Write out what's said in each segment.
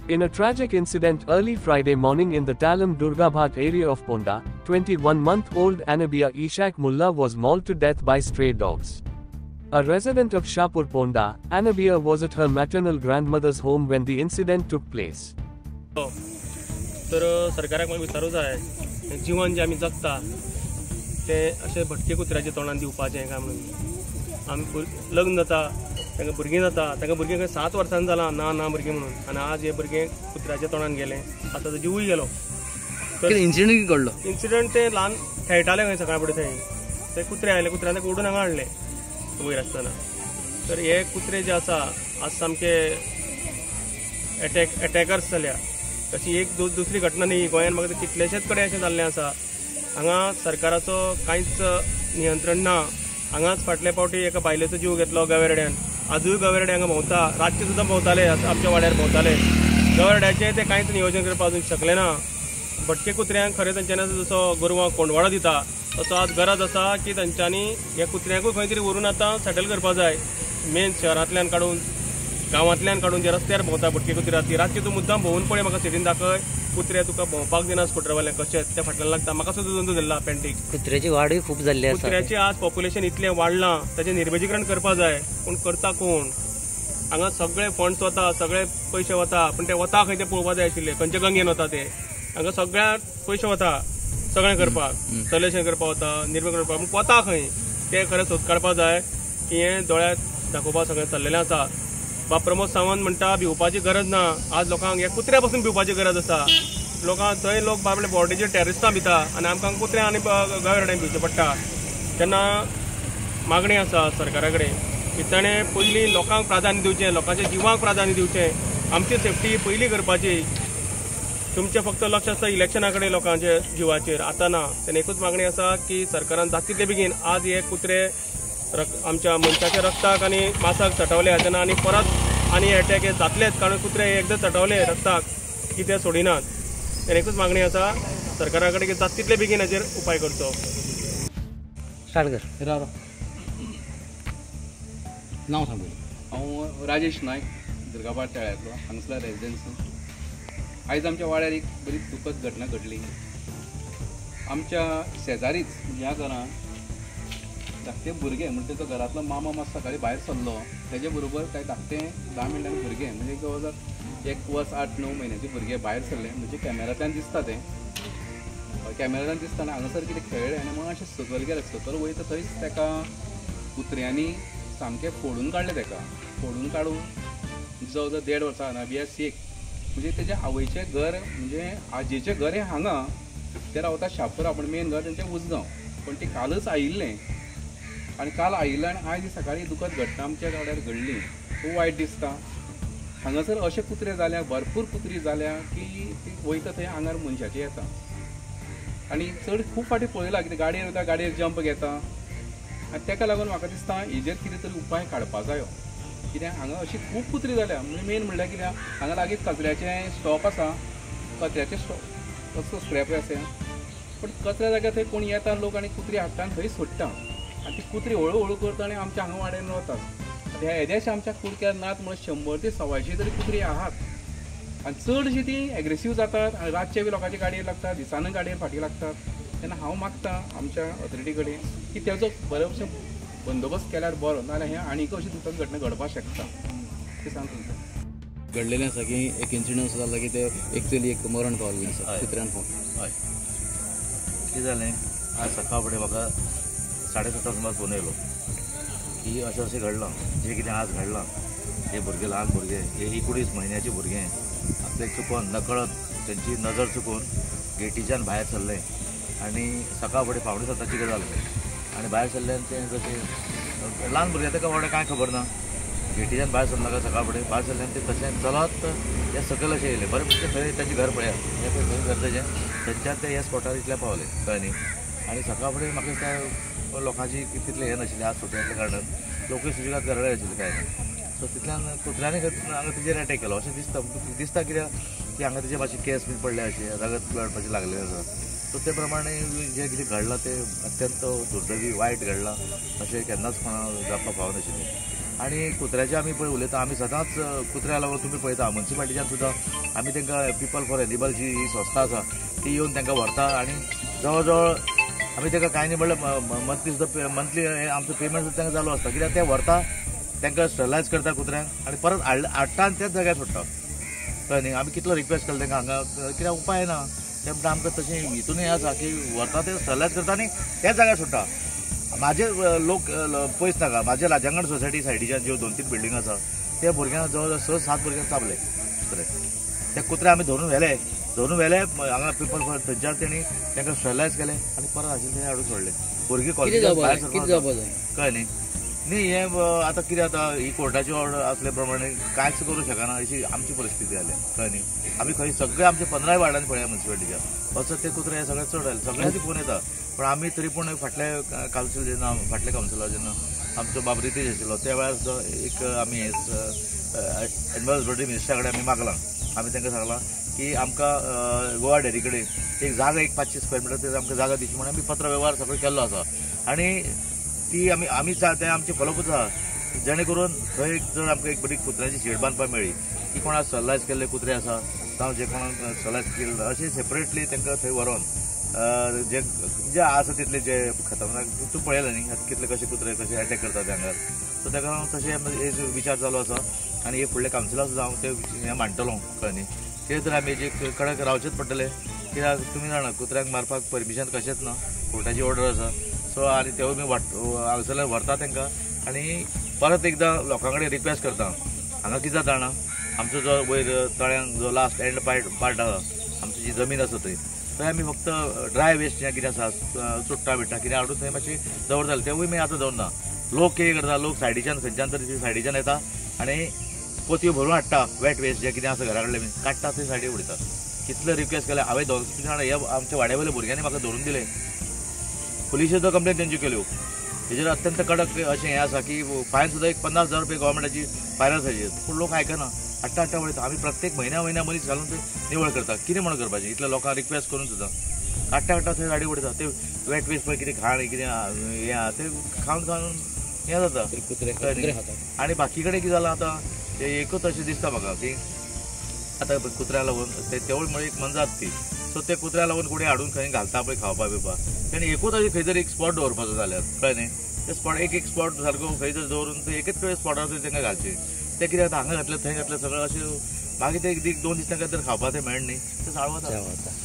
In a tragic incident early Friday morning in the Talam Durgabhat area of Ponda, 21-month-old Anabia Ishaq Mullah was mauled to death by stray dogs. A resident of Shahpur Ponda, Anabia was at her maternal grandmother's home when the incident took place. तर सरकाराक म्हाका विचारूं जाय जीवन जे आमी जगता ते अशे भटके कुत्र्याच्या तोंडान दिवपाचें काय म्हणून आमी लग्न जाता तांकां भुरगीं जाता तांकां भुरगीं 7 वर्सांनी जालां ना भुरगीं म्हणून आनी आज हे भुरगे कुत्र्याच्या तोंडान गेले आतां तो जिवूय गेलो. तर इन्सिडंट घडलो इन्सिडंट ते ल्हान खेळटाले खंय सकाळ फुडें थंय ते कुत्रे आयले कुत्र्यान ताका ओडून हांगा हाडले वयर आसतना. तर हे कुत्रे जे आसा आज सामके अटॅकर्स जाल्या. तशी एक दुसरी घटना न्ही गोंयांत म्हाका कितलेशेच कडेन अशें जाल्लें आसा. हांगा सरकाराचो कांयच नियंत्रण ना. हांगाच फाटल्या फावटी एका बायलेचो जीव घेतलो गवेरेड्यान. आजूय गवेरेडे हांगा भोंवता रातचे सुद्दां भोंवताले आमच्या वाड्यार भोंवताले. गवेरेड्याचें ते कांयच नियोजन करपाक अजून शकले ना. भटके कुत्र्यांक खरें तांच्यांनी जसो गोरवांक कोंडवाळो दिता तसो आज गरज आसा की तांच्यांनी ह्या कुत्र्यांकूय खंय तरी व्हरून आतां सेटल करपाक जाय. मेन शहरांतल्यान काडून गांवांतल्यान काडून जे रस्त्यार भोंवता भटके कुत्रे ती रातचे तूं मुद्दाम भोंवून पळय म्हाका सिटीन दाखय कुत्रे तुका भोंवपाक दिना स्कुटरवाल्याक कशें त्या फाटल्यान लागता. म्हाका सुद्दां दोन दिला पेंटीक. कुत्र्याची वाडूय खूब जाल्ली आसा. कुत्र्याचें आज पॉप्युलेशन इतलें वाडलां ताचें निर्वेजीकरण करपाक जाय पूण करता कोण. हांगा सगळे फंड्स वता सगळे पयशे वता पूण ते वता खंय ते पळोवपाक जाय आशिल्ले खंयचे गंगेन वता ते. हांगा सगळ्या पयशे वता सगळें करपाक सलेक्शन करपाक वता निर्वेगण करपाक पूण वता खंय ते खरें सोद काडपाक जाय की हें दोळ्याक दाखोवपाक सगळें चल्लेलें आसा. बाब प्रमोद सावंत म्हणटा भिवपाची गरज ना. आज लोकांक ह्या कुत्र्या पासून भिवपाची गरज आसा. लोकांक थंय लोक बाबले बॉर्डेचेर टेररिस्टां भिता आनी आमकां कुत्र्या आनी गवेरेड्यांक भिवचें पडटा. तेन्ना मागणी आसा सरकारा कडेन की ताणें पयलीं लोकांक प्राधान्य दिवचें लोकांच्या जिवाक प्राधान्य दिवचें. आमची सेफ्टी पयलीं करपाची. तुमचें फक्त लक्ष आसता इलेक्शना कडेन लोकांच्या जिवाचेर आतां ना. तेन्ना एकूच मागणी आसा की सरकारान जाता तितले बेगीन आज हे कुत्रे आमच्या मनशाच्या रक्ताक आनी मांसाक चटवले तेन्ना आनी परत आनी अटॅक हे जातलेच कारण कुत्रे एकदां चटवले रक्ताक की ते सोडिनात. तेन्ना एकूच मागणी आसा सरकारा कडेन की जाता तितले बेगीन हाचेर उपाय करचो. स्टार्ट कर. नांव सांग. हांव राजेश नायक दुर्गाबाट तळ्यातलो हांगसरलो रेजिडेंस. आयज आमच्या वाड्यार एक बरी दुखद घटना घडली. आमच्या शेजारीच ह्या घरान धाकटे भुरगे म्हणजे तो घरांतलो मामा मातसो सकाळी भायर सरलो तेजे बरोबर कांय धाकटे 10 मिनटांनी भुरगे म्हणजे जवळ जवळ 1 वर्स 8-9 म्हयन्याचे भुरगे भायर सरले म्हणजे कॅमेरांतल्यान दिसता ते. कॅमेरांतल्यान दिसता आनी हांगासर कितें खेळ्ळे आनी मग अशें सकयल गेले सकयल वयता थंयच ताका कुत्र्यांनी सामकें फोडून काडलें. ताका फोडून काडून जवळ जवळ 1.5 वर्सां Anabia शेख म्हणजे तेजे आवयचें घर म्हणजे आजयेचें घर हें हांगा ते रावता शाहपूर. आपण मेन घर तेंचें उसगांव पण ती कालच आयिल्लें आनी काल आयिल्लें आनी आयज सकाळी दुखद घटना आमच्या वाड्यार घडली. खूब वायट दिसता. हांगासर अशे कुत्रे जाल्या भरपूर कुत्री जाल्या की ती वयता थंय आंगार मनशाची येता आनी चड खूब फाटी पळयलां कितें गाडयेर वयता गाडयेर जंप घेता आनी ताका लागून म्हाका दिसता हेजेर कितें तरी उपाय काडपाक जायो. कित्याक हांगा अशी खूब कुत्री जाल्या म्हणजे मेन म्हणल्यार कित्याक हांगा लागीं कचऱ्याचें स्टॉप आसा. कचऱ्याचें स्टॉप असो स्क्रॅप आसा पण कचऱ्या जाग्यार थंय कोण येता लोक आनी कुत्री हाडटा आनी थंय सोडटा आनी ती कुत्री हळू करता आनी आमच्या हांगा वाड्यार वतात. ह्या येद्याशा आमच्या कुडक्यार नात म्हणून 100 ते 125 तरी कुत्री आहात आनी चडशी ती एग्रेसीव जातात आनी रातचे बी लोकांच्या गाडयेर लागतात दिसानूय गाडयेर फाटी लागतात. तेन्ना हांव मागतां आमच्या ऑथॉरिटी कडेन की तेजो बरे भशेन बंदोबस्त केल्यार बरो नाल्यार हें आनीक अशी दुखद घटना घडपाक शकता. ते सांगता घडलेलें आसा की एक इन्सिडंट असो जाल्लो की ते एक्चुअली एक मरण पावल्लें आसा कुत्र्यान खावन. हय कितें जालें आज सकाळ फुडें म्हाका 7:30 सुमार फोन येयलो की अशें अशें घडलां जें कितें आज घडलां हे भुरगे ल्हान भुरगे हे 19 म्हयन्याचे भुरगे आपले चुकोन नकळत तेंची नजर चुकून गेटीच्यान भायर सरले आनी सकाळ फुडें 7:45 गजाल आनी भायर सरले आनी ते जशें ल्हान भुरगे ताका व्हडलें कांय खबर ना. गेटीच्यान भायर सरनाका सकाळ फुडें भायर सरले आनी ते तशें चलत हे सकयल अशें येयले. बरें म्हणजे थंय ताचें घर पळयात हें खंय घर तेजें थंयच्यान ते ह्या स्पॉटार इतले पावले कळ्ळें न्ही. आनी सकाळ फुडें म्हाका दिसता लोकांची तितलें हें नाशिल्लें आज सुटी आसल्या कारणान लोकूय सुशेगाद घरा आशिल्ले कांय ना. सो तितल्यान कुत्र्यांनी हांगा तेजेर अटॅक केलो अशें दिसता कित्याक की हांगा तेजे मातशे केस बी पडले अशें रगत ब्लड लागलें आसा. सो ते प्रमाणे जें कितें घडलां तें अत्यंत दुर्दैवी वायट घडलां अशें केन्नाच कोणा जावपाक पावनाशिल्लें. आणि कुत्र्याचे आमी पळय उलयता, आमी सदांच कुत्र्या लागून तुमी पळयता म्युन्सिपालिटीच्यान सुद्दां आमी तांकां पीपल फॉर एनिमल जी ही संस्था आसा ती येवन तांकां व्हरता आणि जवळ जवळ आमी ताका कांय न्ही म्हणल्यार मंथली सुद्दां मंथली आमचो पेमेंट सुद्दां तांकां चालू आसता, कित्याक ते व्हरता तांकां स्टरलायज करता कुत्र्यांक आणि परत हाडटा आनी त्याच जाग्यार सोडटा. कळ्ळें न्ही. आमी कितलो रिक्वेस्ट केला तांकां हांगा, कित्याक उपाय ना. ते म्हणटा आमकां तशें हितूनय आसा की व्हरता ते स्टरलायज करता आनी त्याच जाग्यार सोडटा. म्हाजे लोक पयस नाका, म्हाजे राजांगण सोसायटी सायडीच्यान ज्यो 2-3 बिल्डिंग आसा त्या भुरग्यांक जवळ 6-7 भुरग्यांक चाबले कुत्रे. ते कुत्रे आमी धरून व्हेले हांगा पीपल फॉर थंयच्यान तेणी तांकां स्टरलायज केले आनी परत आशिल्ले थंय हाडून सोडले. भुरगीं कॉलेजींत भायर कळ्ळें न्ही. न्ही हें आतां कितें जाता, ही कोर्टाची ऑर्डर असले प्रमाणे कांयच करूं शकना अशी आमची परिस्थिती जाली. कळ्ळें न्ही. आमी खंय सगळे आमचे 15 वार्डांनी पळया म्युन्सिपालिटीच्या असो ते कुत्रे हे सगळे चड जाले, सगळ्यांचे फोन येता. पण आमी तरी पूण फाटले कावन्सील जेन्ना फाटल्या कावन्सिलर जेन्ना आमचो बाब रितेश आशिल्लो त्या वेळार सुद्दां एक आमी एनवायरमेंट मिनिस्टरा कडेन आमी मागलां. आमी तांकां सांगलां की आमकां गोवा डेरी कडेन एक जागा 500 स्क्वेअर मिटर आमकां जागा दिवची म्हणून आमी पत्र व्यवहार सगळो केल्लो आसा. आणि ती आमी ते आमचे फॉलोअप आसा जेणे करून थंय जर आमकां एक बरी कुत्र्याची शेड बांदपाक मेळ्ळी की कोणाक स्टरलायज केल्ले कुत्रे आसा जावं जे कोणाक स्टरलायज केल्ले अशें सेपरेटली तांकां थंय व्हरोन जे आसा तितले जे खतरनाक तूं पळयलें न्ही कितले कशे कुत्रे कशे अटॅक करतात हांगार. सो ताका लागून तशें विचार चालू आसा आनी हे फुडल्या कावन्सिलाक सुद्दां हांव ते हें मांडटलो. कळ्ळें न्ही. ते तर आमी हेजे कडक रावचेच पडटले, कित्याक तुमी जाणा कुत्र्यांक मारपाक परमिशन कशेंच ना, कोर्टाची ऑर्डर आसा. सो आनी तेवूय मी हांगासरल्यान व्हरता तांकां आनी परत एकदां लोकां कडेन रिक्वेस्ट करता. हांगा कितें जाता जाणा, आमचो जो वयर तळ्यांक जो लास्ट एंड पार्ट आसा आमची जी जमीन आसा थंय आमी फक्त ड्राय वेस्ट जें कितें आसा चुट्टा बिट्टा कितें हाडून थंय मातशें दवरताले, तेवूय मागीर आतां दवरना. लोक कितें करता, लोक सायडीच्यान खंयच्यान तरी सायडीच्यान येता आनी पोतयो भरून हाडटा, वेट वेस्ट जें कितें आसा घरा कडलें बी काडटा थंय सायडीक उडयता. कितले रिक्वेस्ट केले हांवें कितें जाणा, हे आमच्या वाड्या वयल्या भुरग्यांनी म्हाका धरून दिले, पुलिशेन सुद्दां कंप्लेन तेंच्यो केल्यो. हेजेर अत्यंत कडक अशें हें आसा की फायन सुद्दां एक 50,000 रुपया गव्हर्मेंटाची फायन आसा हेजेर. पूण लोक आयकना, हाडटा उडयता. आमी प्रत्येक म्हयन्या मनीस घालून ते निवळ करता. कितें म्हणून करपाचें, इतल्या लोकांक रिक्वेस्ट करून सुद्दां हाडटा थंय गाडी उडयता. ते वेट वेस्ट पळय कितें घाण कितें हें आहा ते खावन हें जाता कुत्रे. आनी बाकी कडेन कितें जालां आतां ते एकूच अशें दिसता म्हाका की आतां कुत्र्या लागून तेवूय म्हळ्यार एक मनजात ती. सो ते कुत्र्या लागून कोणी हाडून खंय घालता पळय खावपा बिवपा तेणी एकूच अशें खंय तरी एक स्पॉट दवरपाचो जाल्यार. कळ्ळें न्ही. ते स्पॉट एक स्पॉट सारको खंय तरी दवरून ते एकच स्पॉटार तांकां घालचे. ते कितें जाता, हांगा घातलें थंय घातलें सगळें अशें मागीर ते एक 2 दीस तांकां जर खावपाक ते मेळना न्ही ते साळवता.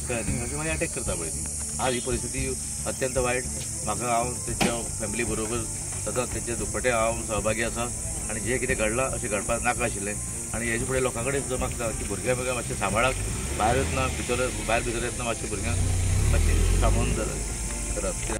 कळ्ळें न्ही. अशें मागीर अटॅक करता पळय ती. आज ही परिस्थिती अत्यंत वायट. म्हाका हांव तेच्या फॅमिली बरोबर सदांच तेचे दुपटे हांव सहभागी आसा आनी जें कितें घडलां अशें घडपाक नाका आशिल्लें. आनी हेजे फुडें लोकां कडेन सुद्दां मागता की भुरग्यांक मातशें सांबाळाक, भायर भितर येतना मातशें भुरग्यांक मातशें सांबाळून करात.